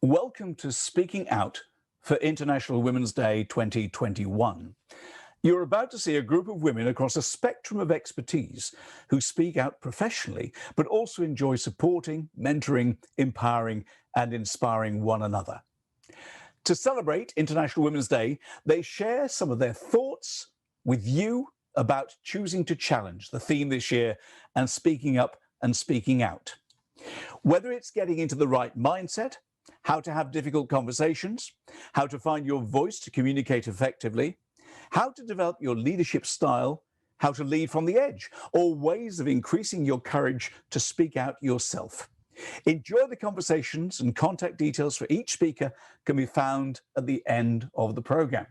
Welcome to Speaking Out for International Women's Day 2021. You're about to see a group of women across a spectrum of expertise who speak out professionally, but also enjoy supporting, mentoring, empowering, and inspiring one another. To celebrate International Women's Day, they share some of their thoughts with you about choosing to challenge, the theme this year, and speaking up and speaking out. Whether it's getting into the right mindset, how to have difficult conversations, how to find your voice to communicate effectively, how to develop your leadership style, how to lead from the edge, or ways of increasing your courage to speak out yourself. Enjoy the conversations, and contact details for each speaker can be found at the end of the program.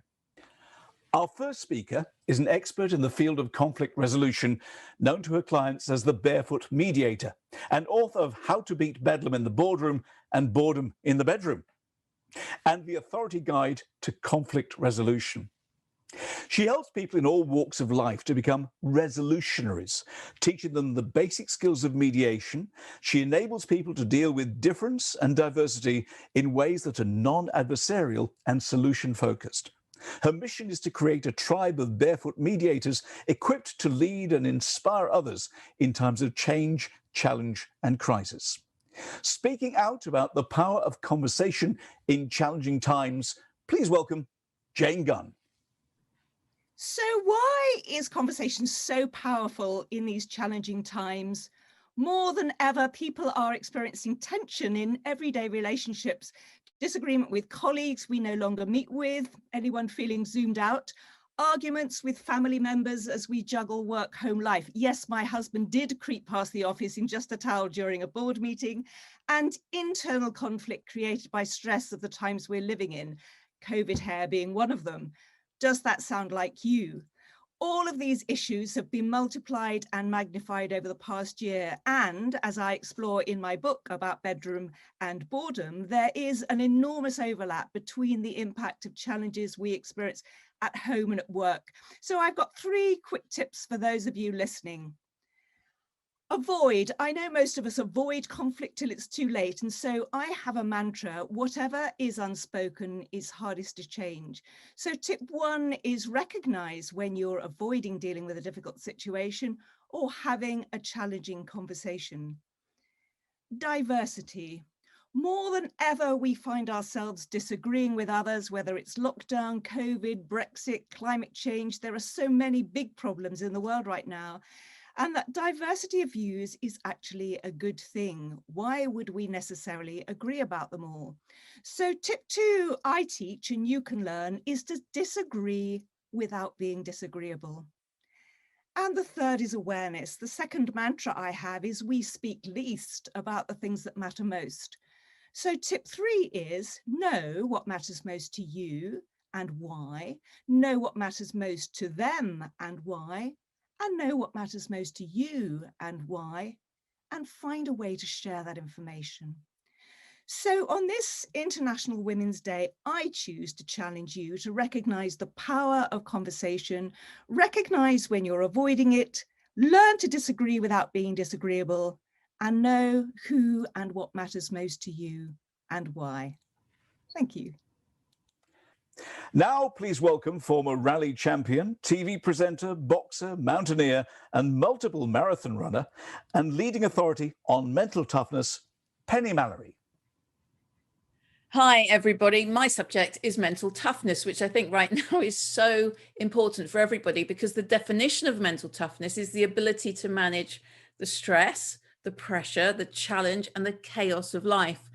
Our first speaker is an expert in the field of conflict resolution, known to her clients as the Barefoot Mediator, and author of How to Beat Bedlam in the Boardroom and Boredom in the Bedroom, and the authority guide to conflict resolution. She helps people in all walks of life to become resolutionaries, teaching them the basic skills of mediation. She enables people to deal with difference and diversity in ways that are non-adversarial and solution-focused. Her mission is to create a tribe of barefoot mediators equipped to lead and inspire others in times of change, challenge, and crisis. Speaking out about the power of conversation in challenging times, please welcome Jane Gunn. So why is conversation so powerful in these challenging times? More than ever, people are experiencing tension in everyday relationships, disagreement with colleagues we no longer meet with, anyone feeling zoomed out, arguments with family members as we juggle work-home life. Yes, my husband did creep past the office in just a towel during a board meeting, and internal conflict created by stress of the times we're living in, COVID hair being one of them. Does that sound like you? All of these issues have been multiplied and magnified over the past year. And as I explore in my book about bedroom and boredom, there is an enormous overlap between the impact of challenges we experience at home and at work. So I've got 3 quick tips for those of you listening. Avoid. I know most of us avoid conflict till it's too late. And so I have a mantra: whatever is unspoken is hardest to change. So tip 1 is recognize when you're avoiding dealing with a difficult situation or having a challenging conversation. Diversity. More than ever, we find ourselves disagreeing with others, whether it's lockdown, COVID, Brexit, climate change. There are so many big problems in the world right now. And that diversity of views is actually a good thing. Why would we necessarily agree about them all? So tip 2 I teach and you can learn is to disagree without being disagreeable. And the 3rd is awareness. The second mantra I have is we speak least about the things that matter most. So tip 3 is know what matters most to you and why, know what matters most to them and why, and know what matters most to you and why, and find a way to share that information. So on this International Women's Day, I choose to challenge you to recognize the power of conversation, recognize when you're avoiding it, learn to disagree without being disagreeable, and know who and what matters most to you and why. Thank you. Now, please welcome former rally champion, TV presenter, boxer, mountaineer, and multiple marathon runner, and leading authority on mental toughness, Penny Mallory. Hi, everybody. My subject is mental toughness, which I think right now is so important for everybody, because the definition of mental toughness is the ability to manage the stress, the pressure, the challenge, and the chaos of life.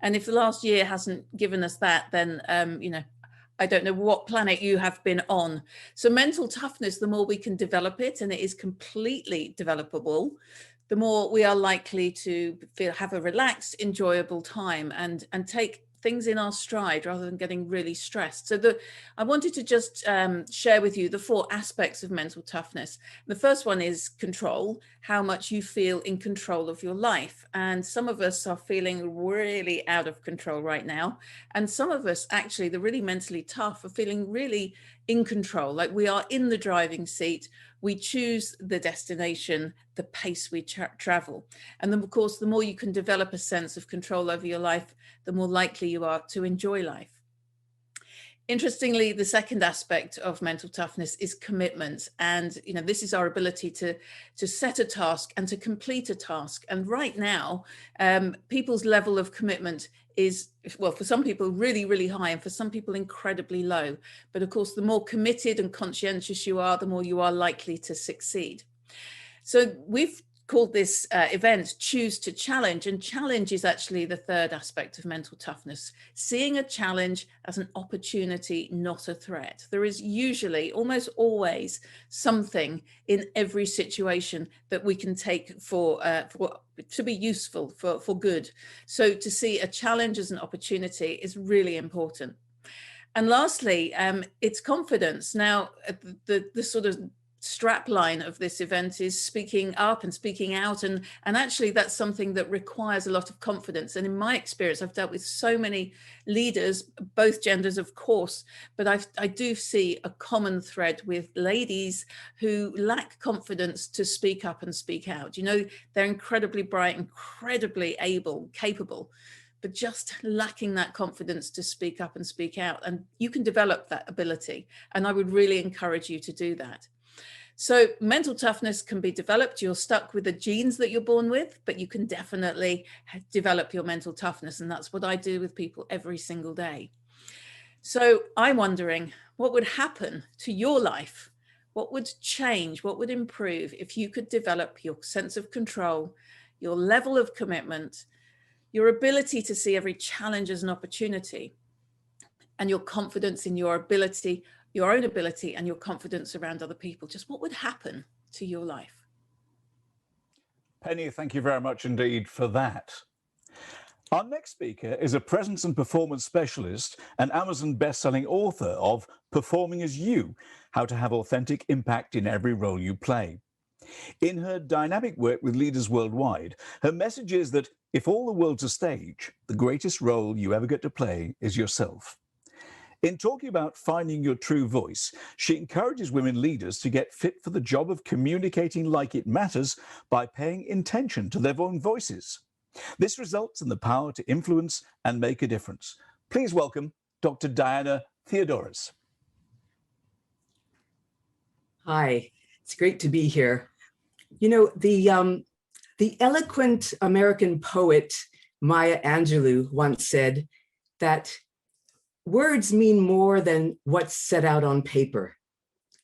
And if the last year hasn't given us that, then, I don't know what planet you have been on. So mental toughness, the more we can develop it, and it is completely developable, the more we are likely to have a relaxed, enjoyable time and take things in our stride rather than getting really stressed. So I wanted to just share with you the 4 aspects of mental toughness. The first one is control, how much you feel in control of your life. And some of us are feeling really out of control right now. And some of us actually, the really mentally tough, are feeling really in control, like we are in the driving seat. We choose the destination, the pace we travel. And then, of course, the more you can develop a sense of control over your life, the more likely you are to enjoy life. Interestingly, the second aspect of mental toughness is commitment. And, this is our ability to set a task and to complete a task. And right now, people's level of commitment is, well, for some people really, really high, and for some people incredibly low. But of course, the more committed and conscientious you are, the more you are likely to succeed. So we've called this event Choose to Challenge, and challenge is actually the third aspect of mental toughness. Seeing a challenge as an opportunity, not a threat. There is usually, almost always, something in every situation that we can take to be useful, for good. So to see a challenge as an opportunity is really important. And lastly, it's confidence. Now, the sort of strap line of this event is speaking up and speaking out, and actually that's something that requires a lot of confidence. And in my experience, I've dealt with so many leaders, both genders of course, but I do see a common thread with ladies who lack confidence to speak up and speak out. They're incredibly bright, incredibly able, capable, but just lacking that confidence to speak up and speak out. And you can develop that ability, and I would really encourage you to do that. So mental toughness can be developed. You're stuck with the genes that you're born with, but you can definitely develop your mental toughness. And that's what I do with people every single day. So I'm wondering, what would happen to your life? What would change? What would improve if you could develop your sense of control, your level of commitment, your ability to see every challenge as an opportunity, and your confidence in your ability, your own ability, and your confidence around other people? Just what would happen to your life? Penny, thank you very much indeed for that. Our next speaker is a presence and performance specialist and Amazon best-selling author of Performing as You, How to Have Authentic Impact in Every Role You Play. In her dynamic work with leaders worldwide, her message is that if all the world's a stage, the greatest role you ever get to play is yourself. In talking about finding your true voice, she encourages women leaders to get fit for the job of communicating like it matters by paying attention to their own voices. This results in the power to influence and make a difference. Please welcome Dr. Diana Theodoros. Hi, it's great to be here. The eloquent American poet Maya Angelou once said that words mean more than what's set out on paper,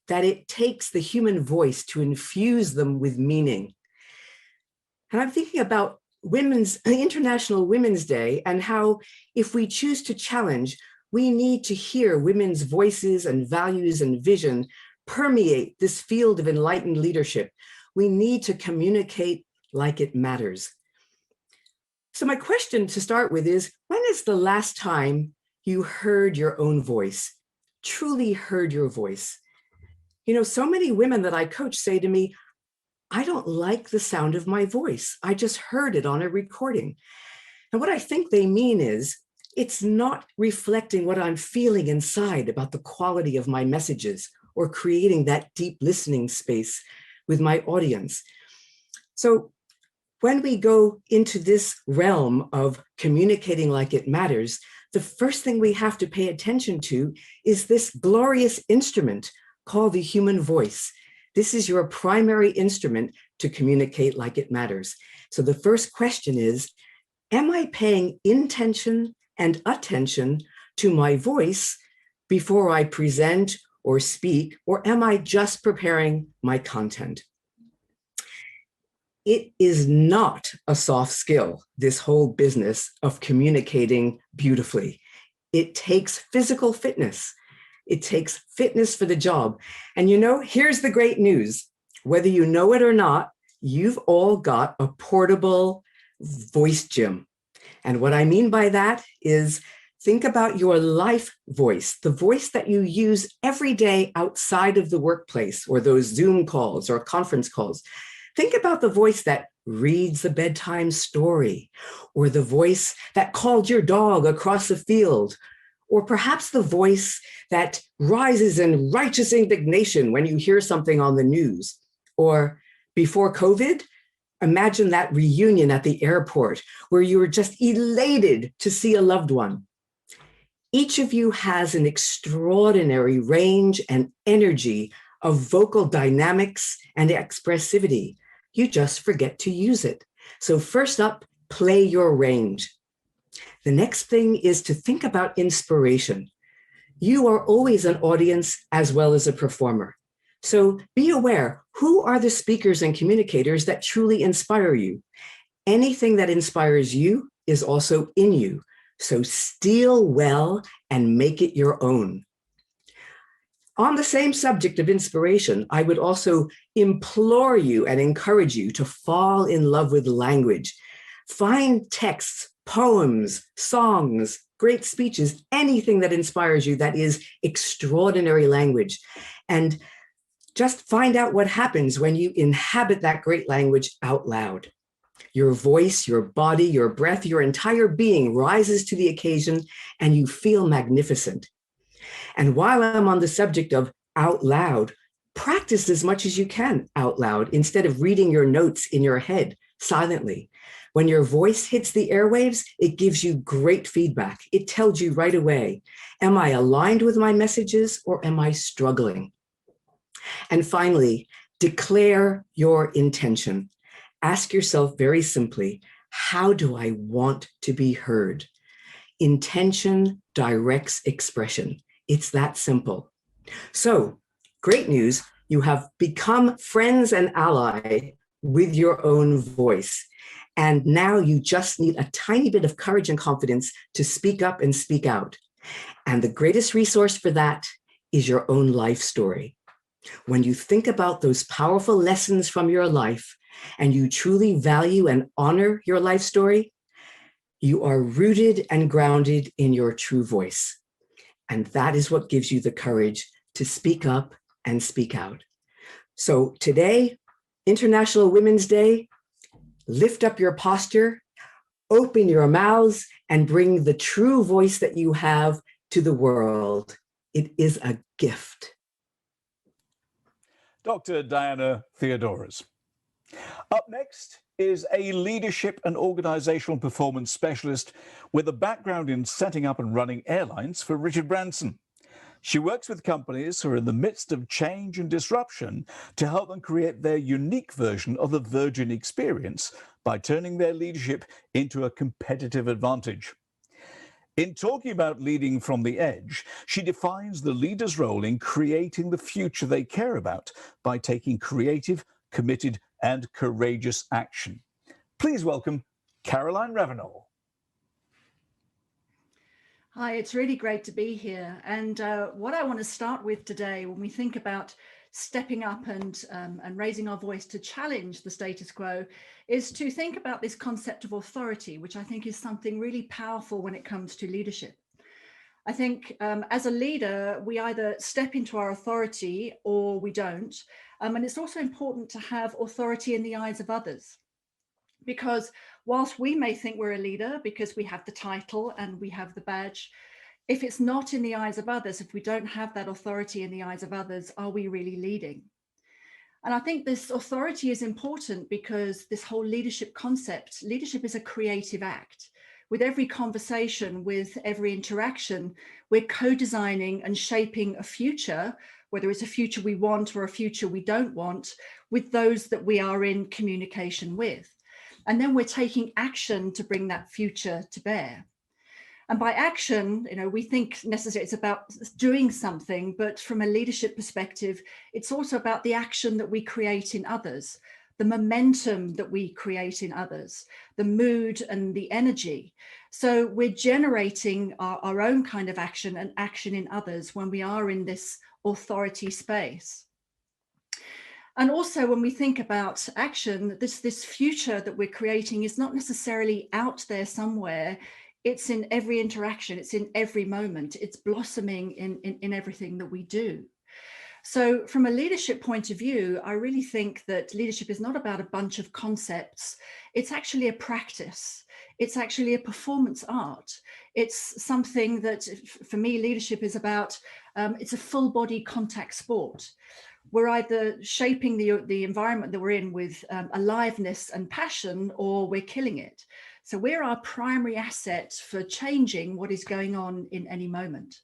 that it takes the human voice to infuse them with meaning. And I'm thinking about International Women's Day, and how if we choose to challenge, we need to hear women's voices and values and vision permeate this field of enlightened leadership. We need to communicate like it matters. So my question to start with is, when is the last time you heard your own voice, truly heard your voice? So many women that I coach say to me, I don't like the sound of my voice. I just heard it on a recording. And what I think they mean is, it's not reflecting what I'm feeling inside about the quality of my messages or creating that deep listening space with my audience. So when we go into this realm of communicating like it matters, the first thing we have to pay attention to is this glorious instrument called the human voice. This is your primary instrument to communicate like it matters. So the first question is, am I paying intention and attention to my voice before I present or speak, or am I just preparing my content? It is not a soft skill, this whole business of communicating beautifully. It takes physical fitness. It takes fitness for the job. And here's the great news. Whether you know it or not, you've all got a portable voice gym. And what I mean by that is, think about your life voice, the voice that you use every day outside of the workplace or those Zoom calls or conference calls. Think about the voice that reads the bedtime story, or the voice that called your dog across the field, or perhaps the voice that rises in righteous indignation when you hear something on the news. Or before COVID, imagine that reunion at the airport where you were just elated to see a loved one. Each of you has an extraordinary range and energy of vocal dynamics and expressivity. You just forget to use it. So first up, play your range. The next thing is to think about inspiration. You are always an audience as well as a performer. So be aware, who are the speakers and communicators that truly inspire you? Anything that inspires you is also in you. So steal well and make it your own. On the same subject of inspiration, I would also implore you and encourage you to fall in love with language. Find texts, poems, songs, great speeches, anything that inspires you that is extraordinary language. And just find out what happens when you inhabit that great language out loud. Your voice, your body, your breath, your entire being rises to the occasion and you feel magnificent. And while I'm on the subject of out loud, practice as much as you can out loud instead of reading your notes in your head silently. When your voice hits the airwaves, it gives you great feedback. It tells you right away, am I aligned with my messages or am I struggling? And finally, declare your intention. Ask yourself very simply, how do I want to be heard? Intention directs expression. It's that simple. So, great news, you have become friends and ally with your own voice. And now you just need a tiny bit of courage and confidence to speak up and speak out. And the greatest resource for that is your own life story. When you think about those powerful lessons from your life and you truly value and honor your life story, you are rooted and grounded in your true voice. And that is what gives you the courage to speak up and speak out. So today, International Women's Day, lift up your posture, open your mouths, and bring the true voice that you have to the world. It is a gift. Dr. Diana Theodoros. Up next is a leadership and organizational performance specialist with a background in setting up and running airlines for Richard Branson. She works with companies who are in the midst of change and disruption to help them create their unique version of the Virgin experience by turning their leadership into a competitive advantage. In talking about leading from the edge, she defines the leader's role in creating the future they care about by taking creative, committed, and courageous action. Please welcome Caroline Ravenel. Hi, it's really great to be here. And what I want to start with today, when we think about stepping up and raising our voice to challenge the status quo, is to think about this concept of authority, which I think is something really powerful when it comes to leadership. I think as a leader, we either step into our authority or we don't. And it's also important to have authority in the eyes of others. Because whilst we may think we're a leader because we have the title and we have the badge, if it's not in the eyes of others, if we don't have that authority in the eyes of others, are we really leading? And I think this authority is important because this whole leadership concept, leadership is a creative act. With every conversation, with every interaction, we're co-designing and shaping a future, whether it's a future we want or a future we don't want, with those that we are in communication with. And then we're taking action to bring that future to bear. And by action, we think necessarily it's about doing something, but from a leadership perspective, it's also about the action that we create in others, the momentum that we create in others, the mood and the energy. So we're generating our own kind of action and action in others when we are in this authority space. And also when we think about action, this future that we're creating is not necessarily out there somewhere. It's in every interaction, it's in every moment, it's blossoming in everything that we do. So from a leadership point of view, I really think that leadership is not about a bunch of concepts. It's actually a practice. It's actually a performance art. It's something that, for me, leadership is about, it's a full body contact sport. We're either shaping the environment that we're in with aliveness and passion, or we're killing it. So we're our primary asset for changing what is going on in any moment.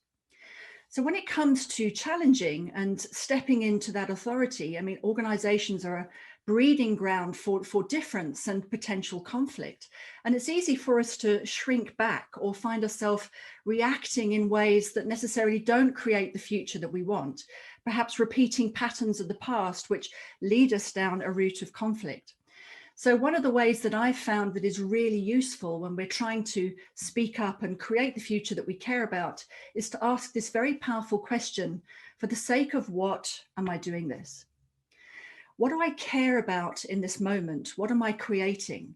So when it comes to challenging and stepping into that authority, I mean, organizations are a breeding ground for difference and potential conflict. And it's easy for us to shrink back or find ourselves reacting in ways that necessarily don't create the future that we want, perhaps repeating patterns of the past which lead us down a route of conflict. So one of the ways that I've found that is really useful when we're trying to speak up and create the future that we care about is to ask this very powerful question: for the sake of what am I doing this? What do I care about in this moment? What am I creating?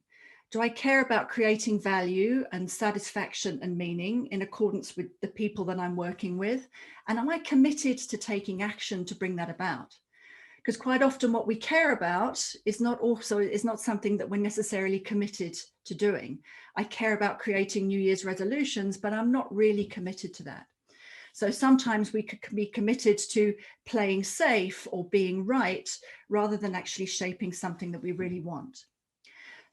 Do I care about creating value and satisfaction and meaning in accordance with the people that I'm working with? And am I committed to taking action to bring that about? Because quite often what we care about is not something that we're necessarily committed to doing. I care about creating New Year's resolutions, but I'm not really committed to that. So sometimes we could be committed to playing safe or being right rather than actually shaping something that we really want.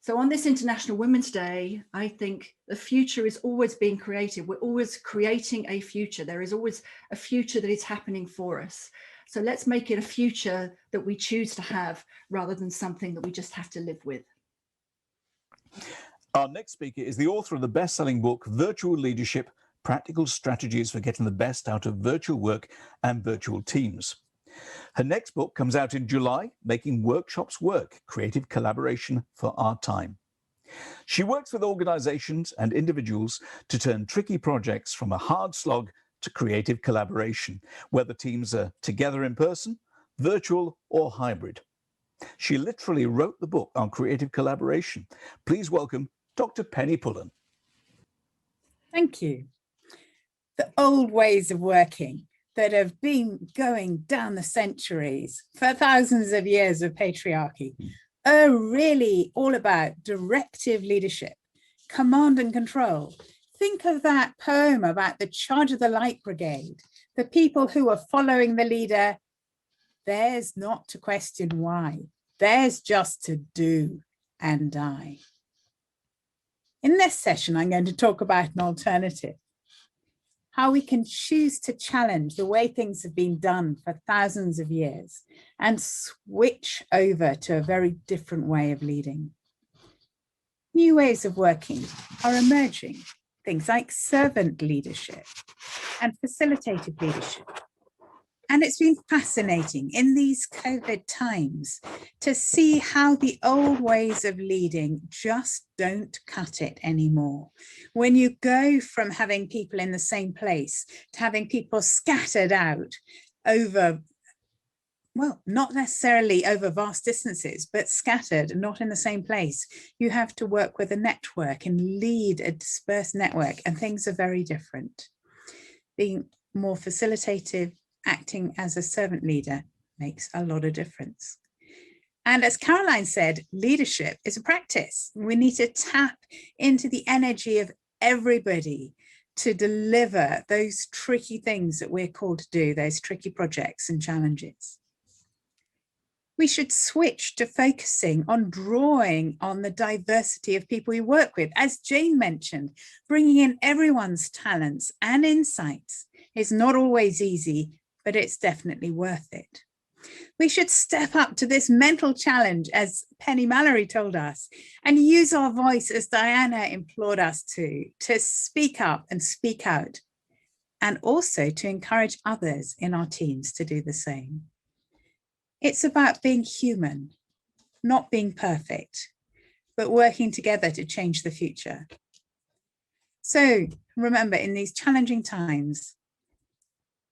So on this International Women's Day, I think the future is always being created. We're always creating a future. There is always a future that is happening for us. So let's make it a future that we choose to have rather than something that we just have to live with. Our next speaker is the author of the best-selling book, Virtual Leadership: Practical Strategies for Getting the Best Out of Virtual Work and Virtual Teams. Her next book comes out in July, Making Workshops Work: Creative Collaboration for Our Time. She works with organizations and individuals to turn tricky projects from a hard slog to creative collaboration, whether teams are together in person, virtual, or hybrid. She literally wrote the book on creative collaboration. Please welcome Dr. Penny Pullen. Thank you. The old ways of working that have been going down the centuries for thousands of years of patriarchy are really all about directive leadership, command and control. Think of that poem about the charge of the light brigade, the people who are following the leader. Theirs not to question why, theirs just to do and die. In this session, I'm going to talk about an alternative, how we can choose to challenge the way things have been done for thousands of years and switch over to a very different way of leading. New ways of working are emerging, things like servant leadership and facilitated leadership. And it's been fascinating in these COVID times to see how the old ways of leading just don't cut it anymore. When you go from having people in the same place to having people scattered out over, well, not necessarily over vast distances, but scattered, not in the same place, you have to work with a network and lead a dispersed network, and things are very different. Being more facilitative, acting as a servant leader makes a lot of difference. And as Caroline said, leadership is a practice. We need to tap into the energy of everybody to deliver those tricky things that we're called to do, those tricky projects and challenges. We should switch to focusing on drawing on the diversity of people we work with. As Jane mentioned, bringing in everyone's talents and insights is not always easy, but it's definitely worth it. We should step up to this mental challenge, as Penny Mallory told us, and use our voice as Diana implored us to speak up and speak out, and also to encourage others in our teams to do the same. It's about being human, not being perfect, but working together to change the future. So remember, in these challenging times,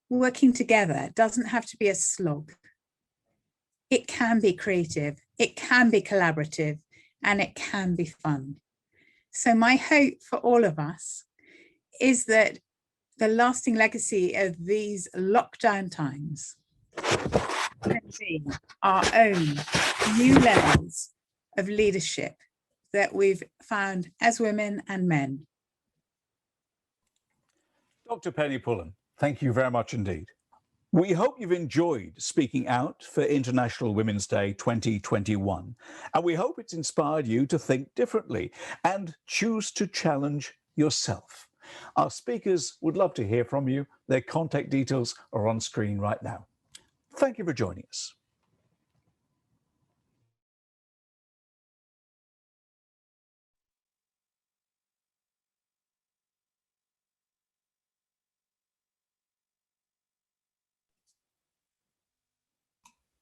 working together doesn't have to be a slog. It can be creative, it can be collaborative, and it can be fun. So my hope for all of us is that the lasting legacy of these lockdown times can be our own new levels of leadership that we've found as women and men. Dr. Penny Pullen, thank you very much indeed. We hope you've enjoyed speaking out for International Women's Day 2021, and we hope it's inspired you to think differently and choose to challenge yourself. Our speakers would love to hear from you. Their contact details are on screen right now. Thank you for joining us.